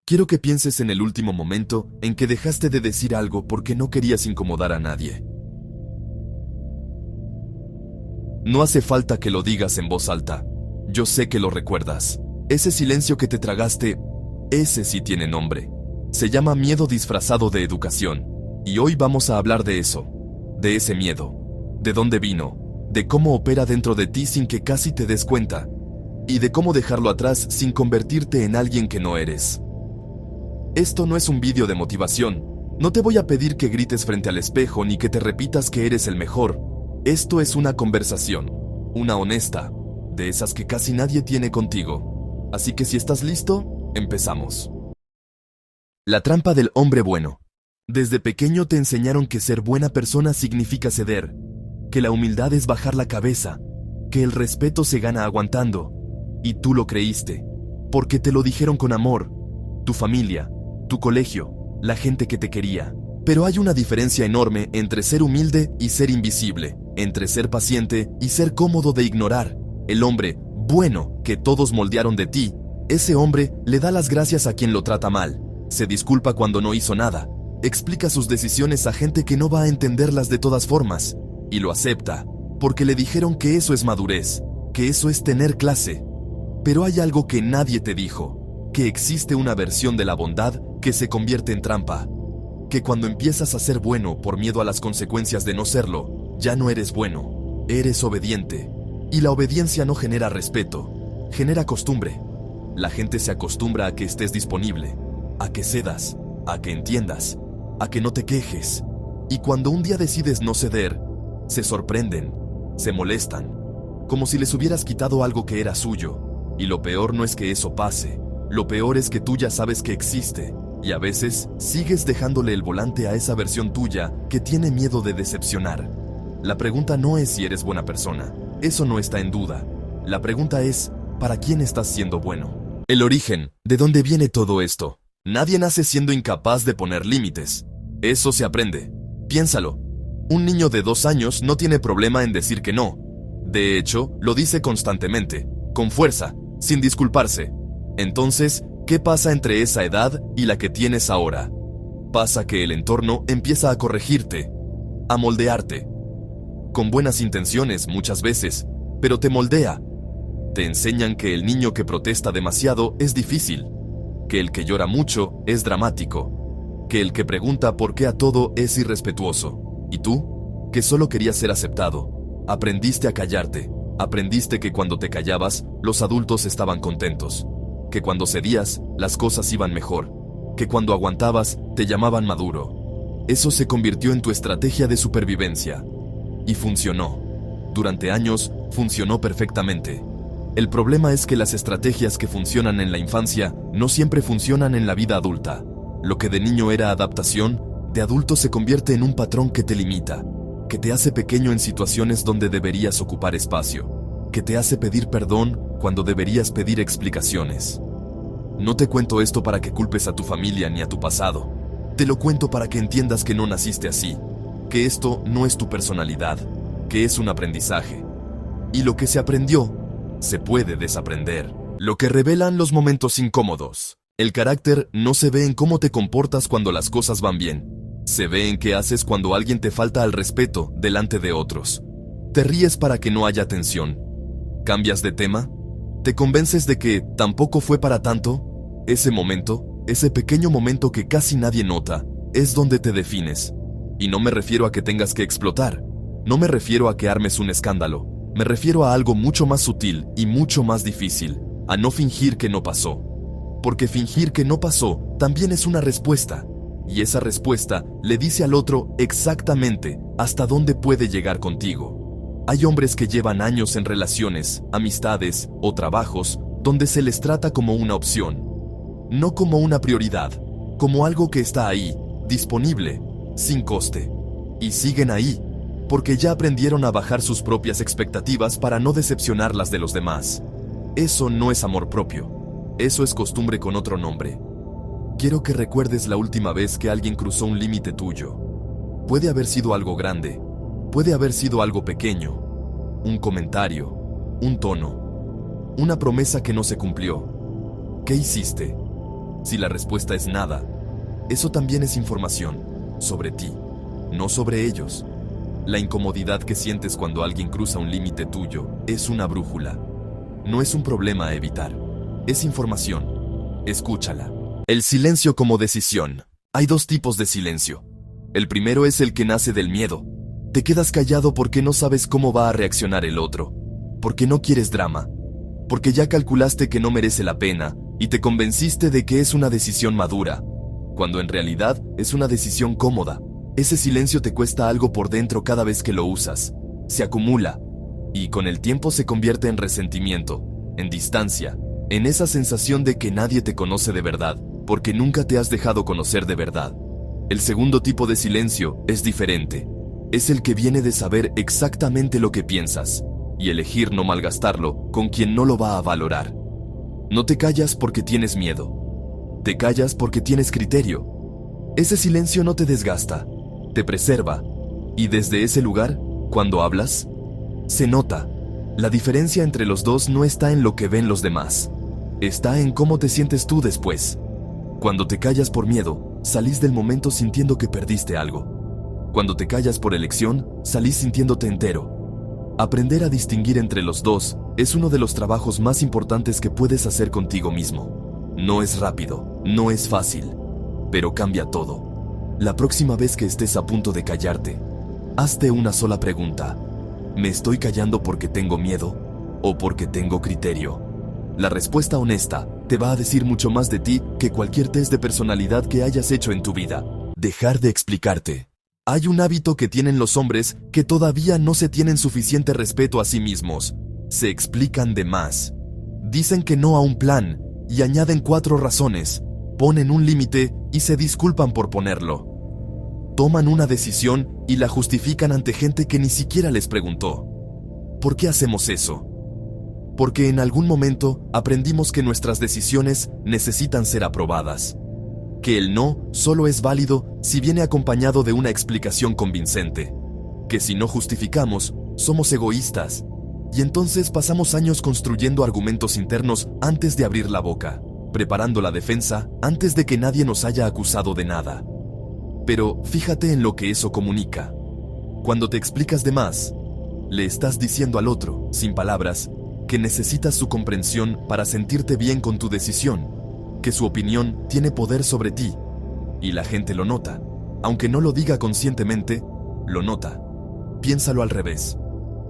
Quiero que pienses en el último momento en que dejaste de decir algo porque no querías incomodar a nadie. No hace falta que lo digas en voz alta. Yo sé que lo recuerdas. Ese silencio que te tragaste, ese sí tiene nombre. Se llama miedo disfrazado de educación. Y hoy vamos a hablar de eso. De ese miedo. De dónde vino. De cómo opera dentro de ti sin que casi te des cuenta. Y de cómo dejarlo atrás sin convertirte en alguien que no eres. Esto no es un vídeo de motivación. No te voy a pedir que grites frente al espejo ni que te repitas que eres el mejor. Esto es una conversación. Una honesta. De esas que casi nadie tiene contigo. Así que si estás listo, empezamos. La trampa del hombre bueno. Desde pequeño te enseñaron que ser buena persona significa ceder. Que la humildad es bajar la cabeza. Que el respeto se gana aguantando. Y tú lo creíste. Porque te lo dijeron con amor. Tu familia. Tu colegio, la gente que te quería. Pero hay una diferencia enorme entre ser humilde y ser invisible, entre ser paciente y ser cómodo de ignorar. El hombre bueno que todos moldearon de ti, ese hombre le da las gracias a quien lo trata mal, se disculpa cuando no hizo nada, explica sus decisiones a gente que no va a entenderlas de todas formas, y lo acepta, porque le dijeron que eso es madurez, que eso es tener clase. Pero hay algo que nadie te dijo, que existe una versión de la bondad que se convierte en trampa. Que cuando empiezas a ser bueno por miedo a las consecuencias de no serlo, ya no eres bueno, eres obediente. Y la obediencia no genera respeto, genera costumbre. La gente se acostumbra a que estés disponible, a que cedas, a que entiendas, a que no te quejes. Y cuando un día decides no ceder, se sorprenden, se molestan, como si les hubieras quitado algo que era suyo. Y lo peor no es que eso pase. Lo peor es que tú ya sabes que existe, y a veces sigues dejándole el volante a esa versión tuya que tiene miedo de decepcionar. La pregunta no es si eres buena persona, eso no está en duda. La pregunta es, ¿para quién estás siendo bueno? El origen, ¿de dónde viene todo esto? Nadie nace siendo incapaz de poner límites. Eso se aprende. Piénsalo. Un niño de 2 años no tiene problema en decir que no. De hecho, lo dice constantemente, con fuerza, sin disculparse. Entonces, ¿qué pasa entre esa edad y la que tienes ahora? Pasa que el entorno empieza a corregirte, a moldearte. Con buenas intenciones muchas veces, pero te moldea. Te enseñan que el niño que protesta demasiado es difícil, que el que llora mucho es dramático, que el que pregunta por qué a todo es irrespetuoso. ¿Y tú? Que solo querías ser aceptado. Aprendiste a callarte, aprendiste que cuando te callabas, los adultos estaban contentos. Que cuando cedías, las cosas iban mejor, que cuando aguantabas, te llamaban maduro. Eso se convirtió en tu estrategia de supervivencia. Y funcionó. Durante años, funcionó perfectamente. El problema es que las estrategias que funcionan en la infancia no siempre funcionan en la vida adulta. Lo que de niño era adaptación, de adulto se convierte en un patrón que te limita, que te hace pequeño en situaciones donde deberías ocupar espacio, que te hace pedir perdón cuando deberías pedir explicaciones. No te cuento esto para que culpes a tu familia ni a tu pasado. Te lo cuento para que entiendas que no naciste así, que esto no es tu personalidad, que es un aprendizaje. Y lo que se aprendió, se puede desaprender. Lo que revelan los momentos incómodos. El carácter no se ve en cómo te comportas cuando las cosas van bien. Se ve en qué haces cuando alguien te falta al respeto delante de otros. Te ríes para que no haya tensión. ¿Cambias de tema? ¿Te convences de que tampoco fue para tanto? Ese momento, ese pequeño momento que casi nadie nota, es donde te defines. Y no me refiero a que tengas que explotar. No me refiero a que armes un escándalo. Me refiero a algo mucho más sutil y mucho más difícil. A no fingir que no pasó. Porque fingir que no pasó también es una respuesta. Y esa respuesta le dice al otro exactamente hasta dónde puede llegar contigo. Hay hombres que llevan años en relaciones, amistades o trabajos donde se les trata como una opción. No como una prioridad, como algo que está ahí, disponible, sin coste. Y siguen ahí, porque ya aprendieron a bajar sus propias expectativas para no decepcionar las de los demás. Eso no es amor propio. Eso es costumbre con otro nombre. Quiero que recuerdes la última vez que alguien cruzó un límite tuyo. Puede haber sido algo grande, puede haber sido algo pequeño, un comentario, un tono, una promesa que no se cumplió. ¿Qué hiciste? Si la respuesta es nada, eso también es información sobre ti, no sobre ellos. La incomodidad que sientes cuando alguien cruza un límite tuyo es una brújula. No es un problema a evitar. Es información. Escúchala. El silencio como decisión. Hay dos tipos de silencio. El primero es el que nace del miedo. Te quedas callado porque no sabes cómo va a reaccionar el otro. Porque no quieres drama. Porque ya calculaste que no merece la pena y te convenciste de que es una decisión madura, cuando en realidad es una decisión cómoda. Ese silencio te cuesta algo por dentro cada vez que lo usas. Se acumula y con el tiempo se convierte en resentimiento, en distancia, en esa sensación de que nadie te conoce de verdad, porque nunca te has dejado conocer de verdad. El segundo tipo de silencio es diferente. Es el que viene de saber exactamente lo que piensas y elegir no malgastarlo con quien no lo va a valorar. No te callas porque tienes miedo. Te callas porque tienes criterio. Ese silencio no te desgasta, te preserva. Y desde ese lugar, cuando hablas, se nota. La diferencia entre los dos no está en lo que ven los demás. Está en cómo te sientes tú después. Cuando te callas por miedo, salís del momento sintiendo que perdiste algo. Cuando te callas por elección, salís sintiéndote entero. Aprender a distinguir entre los dos es uno de los trabajos más importantes que puedes hacer contigo mismo. No es rápido, no es fácil, pero cambia todo. La próxima vez que estés a punto de callarte, hazte una sola pregunta. ¿Me estoy callando porque tengo miedo o porque tengo criterio? La respuesta honesta te va a decir mucho más de ti que cualquier test de personalidad que hayas hecho en tu vida. Dejar de explicarte. Hay un hábito que tienen los hombres que todavía no se tienen suficiente respeto a sí mismos. Se explican de más. Dicen que no a un plan y añaden 4 razones. Ponen un límite y se disculpan por ponerlo. Toman una decisión y la justifican ante gente que ni siquiera les preguntó. ¿Por qué hacemos eso? Porque en algún momento aprendimos que nuestras decisiones necesitan ser aprobadas. Que el no solo es válido si viene acompañado de una explicación convincente. Que si no justificamos, somos egoístas. Y entonces pasamos años construyendo argumentos internos antes de abrir la boca, preparando la defensa antes de que nadie nos haya acusado de nada. Pero fíjate en lo que eso comunica. Cuando te explicas de más, le estás diciendo al otro, sin palabras, que necesitas su comprensión para sentirte bien con tu decisión. Que su opinión tiene poder sobre ti, y la gente lo nota. Aunque no lo diga conscientemente, lo nota. Piénsalo al revés.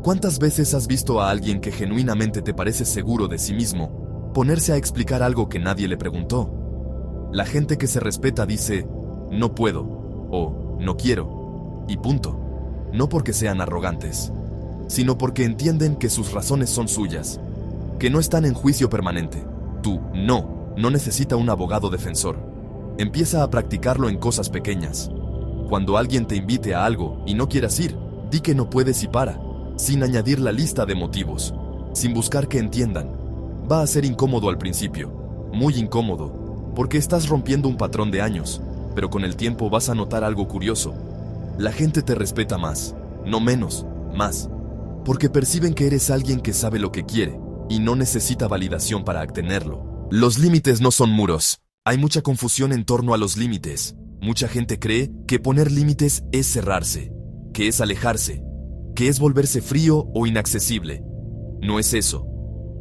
¿Cuántas veces has visto a alguien que genuinamente te parece seguro de sí mismo ponerse a explicar algo que nadie le preguntó? La gente que se respeta dice, no puedo, o no quiero, y punto. No porque sean arrogantes, sino porque entienden que sus razones son suyas, que no están en juicio permanente. Tú, no necesita un abogado defensor. Empieza a practicarlo en cosas pequeñas. Cuando alguien te invite a algo y no quieras ir, di que no puedes y para, sin añadir la lista de motivos, sin buscar que entiendan. Va a ser incómodo al principio, muy incómodo, porque estás rompiendo un patrón de años, pero con el tiempo vas a notar algo curioso. La gente te respeta más, no menos, más, porque perciben que eres alguien que sabe lo que quiere y no necesita validación para obtenerlo. Los límites no son muros. Hay mucha confusión en torno a los límites. Mucha gente cree que poner límites es cerrarse, que es alejarse, que es volverse frío o inaccesible. No es eso.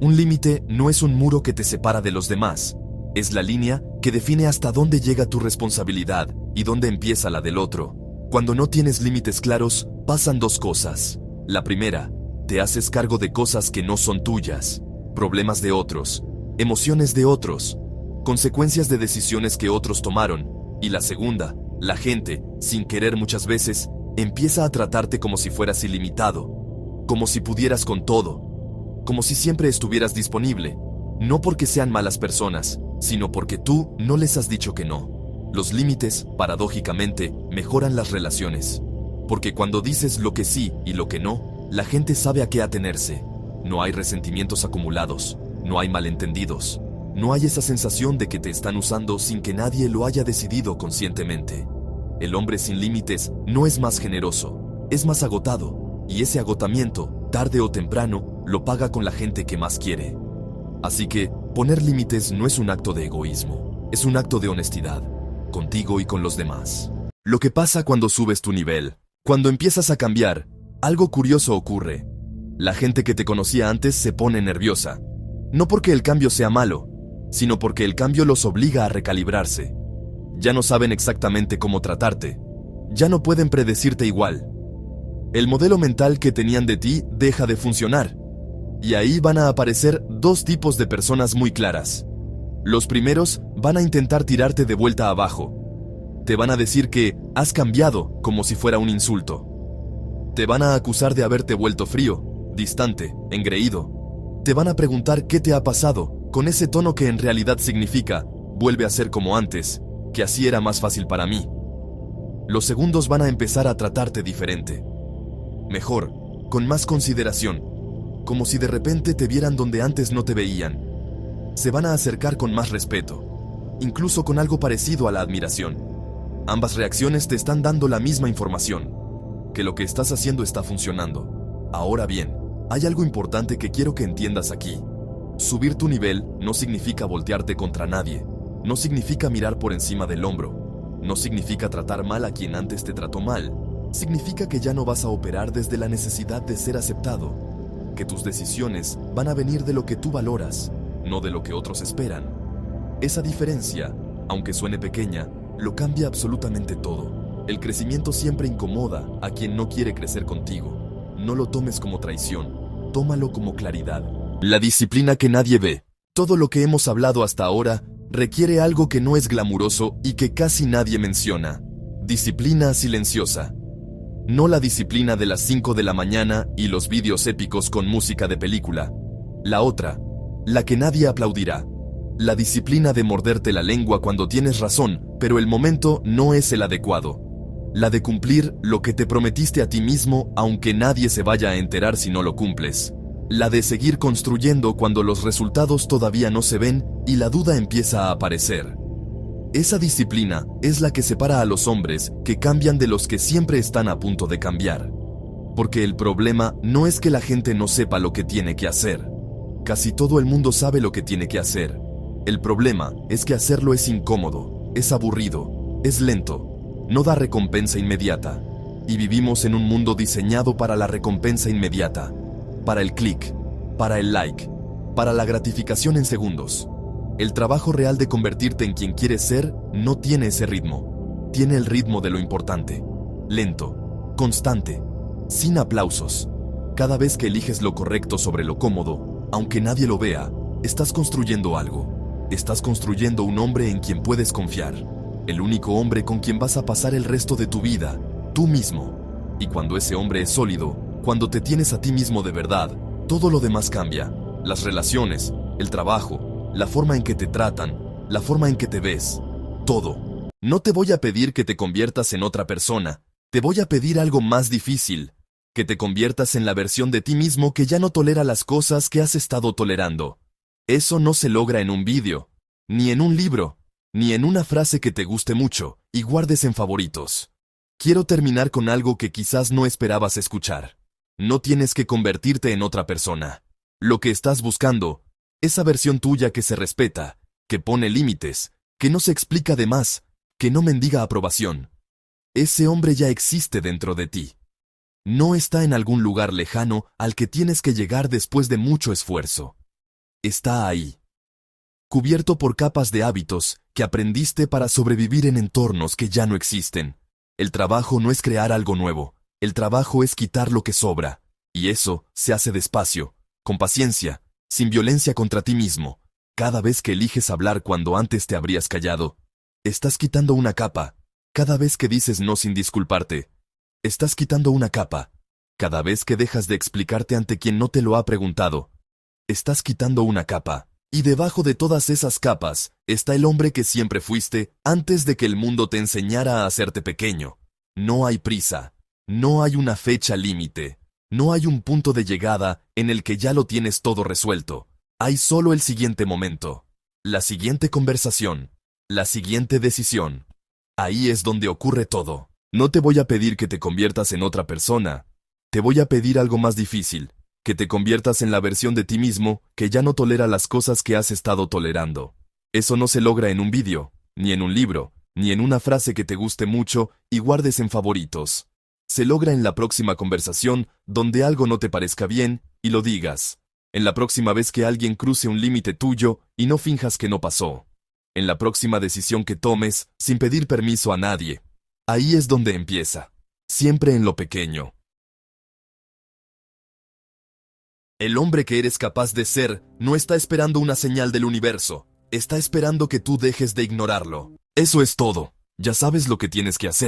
Un límite no es un muro que te separa de los demás. Es la línea que define hasta dónde llega tu responsabilidad y dónde empieza la del otro. Cuando no tienes límites claros, pasan 2 cosas. La primera, te haces cargo de cosas que no son tuyas, problemas de otros, emociones de otros, consecuencias de decisiones que otros tomaron. Y la segunda, la gente, sin querer muchas veces, empieza a tratarte como si fueras ilimitado, como si pudieras con todo, como si siempre estuvieras disponible, no porque sean malas personas, sino porque tú no les has dicho que no. Los límites, paradójicamente, mejoran las relaciones, porque cuando dices lo que sí y lo que no, la gente sabe a qué atenerse. No hay resentimientos acumulados, no hay malentendidos, no hay esa sensación de que te están usando sin que nadie lo haya decidido conscientemente. El hombre sin límites no es más generoso, es más agotado, y ese agotamiento, tarde o temprano, lo paga con la gente que más quiere. Así que, poner límites no es un acto de egoísmo, Es un acto de honestidad, contigo y con los demás. Lo que pasa cuando subes tu nivel, cuando empiezas a cambiar, algo curioso ocurre. La gente que te conocía antes se pone nerviosa. No porque el cambio sea malo, sino porque el cambio los obliga a recalibrarse. Ya no saben exactamente cómo tratarte. Ya no pueden predecirte igual. El modelo mental que tenían de ti deja de funcionar. Y ahí van a aparecer dos tipos de personas muy claras. Los primeros van a intentar tirarte de vuelta abajo. Te van a decir que has cambiado como si fuera un insulto. Te van a acusar de haberte vuelto frío, distante, engreído. Te van a preguntar qué te ha pasado, con ese tono que en realidad significa, vuelve a ser como antes, que así era más fácil para mí. Los segundos van a empezar a tratarte diferente. Mejor, con más consideración, como si de repente te vieran donde antes no te veían. Se van a acercar con más respeto, incluso con algo parecido a la admiración. Ambas reacciones te están dando la misma información, que lo que estás haciendo está funcionando. Ahora bien, hay algo importante que quiero que entiendas aquí. Subir tu nivel no significa voltearte contra nadie, no significa mirar por encima del hombro, no significa tratar mal a quien antes te trató mal. Significa que ya no vas a operar desde la necesidad de ser aceptado, que tus decisiones van a venir de lo que tú valoras, no de lo que otros esperan. Esa diferencia, aunque suene pequeña, lo cambia absolutamente todo. El crecimiento siempre incomoda a quien no quiere crecer contigo. No lo tomes como traición, tómalo como claridad. La disciplina que nadie ve. Todo lo que hemos hablado hasta ahora requiere algo que no es glamuroso y que casi nadie menciona. Disciplina silenciosa. No la disciplina de las 5 de la mañana y los vídeos épicos con música de película. La otra, la que nadie aplaudirá. La disciplina de morderte la lengua cuando tienes razón, pero el momento no es el adecuado. La de cumplir lo que te prometiste a ti mismo aunque nadie se vaya a enterar si no lo cumples. La de seguir construyendo cuando los resultados todavía no se ven y la duda empieza a aparecer. Esa disciplina es la que separa a los hombres que cambian de los que siempre están a punto de cambiar. Porque el problema no es que la gente no sepa lo que tiene que hacer. Casi todo el mundo sabe lo que tiene que hacer. El problema es que hacerlo es incómodo, es aburrido, es lento, no da recompensa inmediata. Y vivimos en un mundo diseñado para la recompensa inmediata. Para el clic, para el like, para la gratificación en segundos. El trabajo real de convertirte en quien quieres ser no tiene ese ritmo. Tiene el ritmo de lo importante. Lento, constante, sin aplausos. Cada vez que eliges lo correcto sobre lo cómodo, aunque nadie lo vea, estás construyendo algo. Estás construyendo un hombre en quien puedes confiar. El único hombre con quien vas a pasar el resto de tu vida, tú mismo. Y cuando ese hombre es sólido, cuando te tienes a ti mismo de verdad, todo lo demás cambia. Las relaciones, el trabajo, la forma en que te tratan, la forma en que te ves, todo. No te voy a pedir que te conviertas en otra persona, te voy a pedir algo más difícil, que te conviertas en la versión de ti mismo que ya no tolera las cosas que has estado tolerando. Eso no se logra en un vídeo, ni en un libro, ni en una frase que te guste mucho y guardes en favoritos. Quiero terminar con algo que quizás no esperabas escuchar. No tienes que convertirte en otra persona. Lo que estás buscando, esa versión tuya que se respeta, que pone límites, que no se explica de más, que no mendiga aprobación. Ese hombre ya existe dentro de ti. No está en algún lugar lejano al que tienes que llegar después de mucho esfuerzo. Está ahí. Cubierto por capas de hábitos que aprendiste para sobrevivir en entornos que ya no existen. El trabajo no es crear algo nuevo, el trabajo es quitar lo que sobra, y eso se hace despacio, con paciencia, sin violencia contra ti mismo. Cada vez que eliges hablar cuando antes te habrías callado, estás quitando una capa. Cada vez que dices no sin disculparte, estás quitando una capa. Cada vez que dejas de explicarte ante quien no te lo ha preguntado, estás quitando una capa. Y debajo de todas esas capas está el hombre que siempre fuiste antes de que el mundo te enseñara a hacerte pequeño. No hay prisa, no hay una fecha límite. No hay un punto de llegada en el que ya lo tienes todo resuelto. Hay solo el siguiente momento, la siguiente conversación, la siguiente decisión. Ahí es donde ocurre todo. No te voy a pedir que te conviertas en otra persona. Te voy a pedir algo más difícil, que te conviertas en la versión de ti mismo que ya no tolera las cosas que has estado tolerando. Eso no se logra en un vídeo, ni en un libro, ni en una frase que te guste mucho y guardes en favoritos. Se logra en la próxima conversación donde algo no te parezca bien y lo digas. En la próxima vez que alguien cruce un límite tuyo y no finjas que no pasó. En la próxima decisión que tomes sin pedir permiso a nadie. Ahí es donde empieza. Siempre en lo pequeño. El hombre que eres capaz de ser no está esperando una señal del universo. Está esperando que tú dejes de ignorarlo. Eso es todo. Ya sabes lo que tienes que hacer.